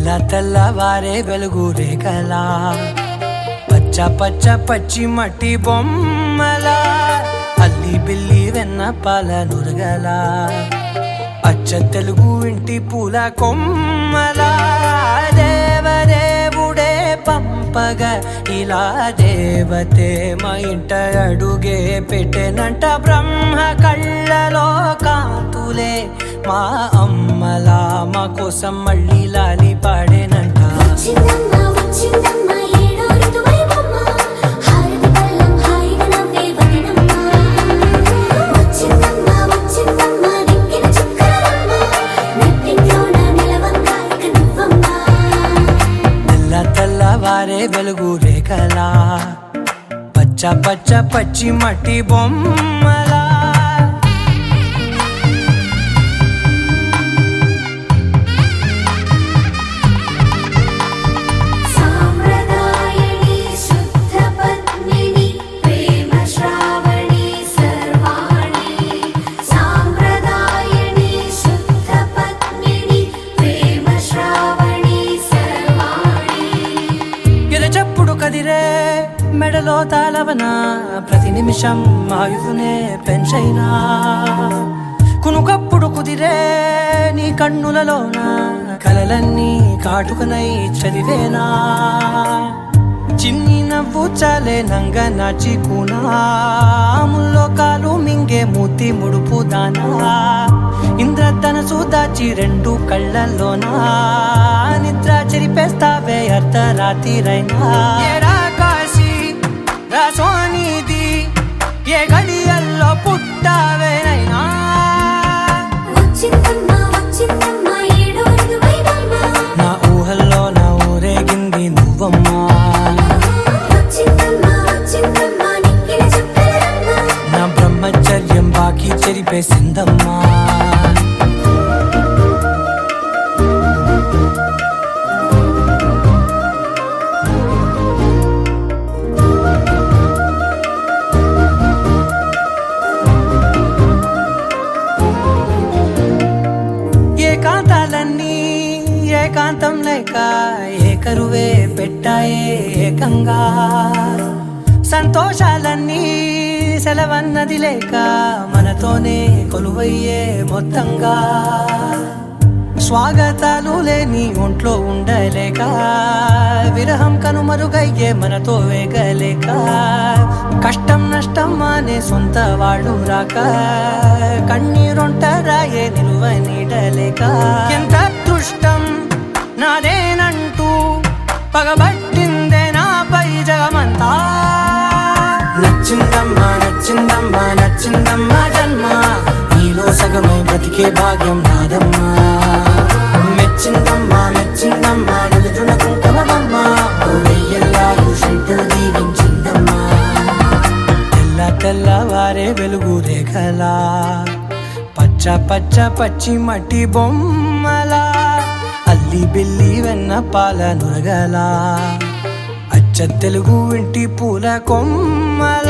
తెల్లవారే వెలుగు రేఖలా పచ్చ పచ్చ పచ్చి మట్టి బొమ్మల అల్లి బిల్లి వెన్న పాల నురగల అచ్చ తెలుగు ఇంటి పూల కొమ్మల దేవదేవుడే పంపగా ఇలా దేవతే మా ఇంట అడుగే పెట్టెనంట బ్రహ్మ కళ్ళలో కాంతులే మా అమ్మలా మా కోసం మళ్ళీ లాలి పాడేనంట తెల్లవారే వెలుగు రేఖలా పచ్చ పచ్చ పచ్చి మట్టి బొమ్మలా కదిరే మెడలో తాళవన ప్రతి నిమిషం ఆయువునే పెంచైనా కునుకప్పుడు కుదిరే నీ కన్నులలోన కలలన్నీ కాటుకనై చదివేనా చిన్ని నవ్వు చాలే నంగ నాచి కూనాముల్లో కాలు మింగే మూతి ముడుపు దానా ఇంద్రధనసు దాచి రెండు కళ్ళల్లోనా నిద్ర చెరిపేస్తావే అర్ధరాత్రిరైనా కాశీ రాసోనిది ఏ గడియల్లో పుట్టావేనైనా నా ఊహల్లో నా ఊరేగింది నువ్వమ్మా నా బ్రహ్మచర్యం బాకీ చెరిపేసిందమ్మా ఏకాంతాలన్నీ ఏకాంతం లేక ఏకరువే పెట్టాయే ఏకంగా సంతోషాలన్నీ సెలవన్నది లేక మనతోనే కొలువయ్యే మొత్తంగా స్వాగతాలు లేని ఒంట్లో ఉండలేక విరహం కనుమరుగయ్యే మనతో వేగలేక కష్టం నష్టం అనే సొంత వాళ్ళు రాక కన్నీరొంటరాయే నిలువ నీడలేక ఎంత అదృష్టం నాదేనంటూ పగబట్టిందే నాపై జగమంతా నచ్చిందమ్మా నచ్చిందమ్మా నచ్చిందమ్మా జన్మ నీలో సగమై బ్రతికే భాగ్యం నాదమ్మా మెచ్చిందమ్మా మెచ్చిందమ్మా నిలుచున్న కుంకుమమ్మా వెయ్యల్లాలు శంకరు దీవించిందమ్మా తెల్లవారే వెలుగు రేఖలా పచ్చ పచ్చ పచ్చి మట్టి బొమ్మలా అల్లి బిల్లి వెన్న పాల నురగల అచ్చ తెలుగు ఇంటి పూల కొమ్మల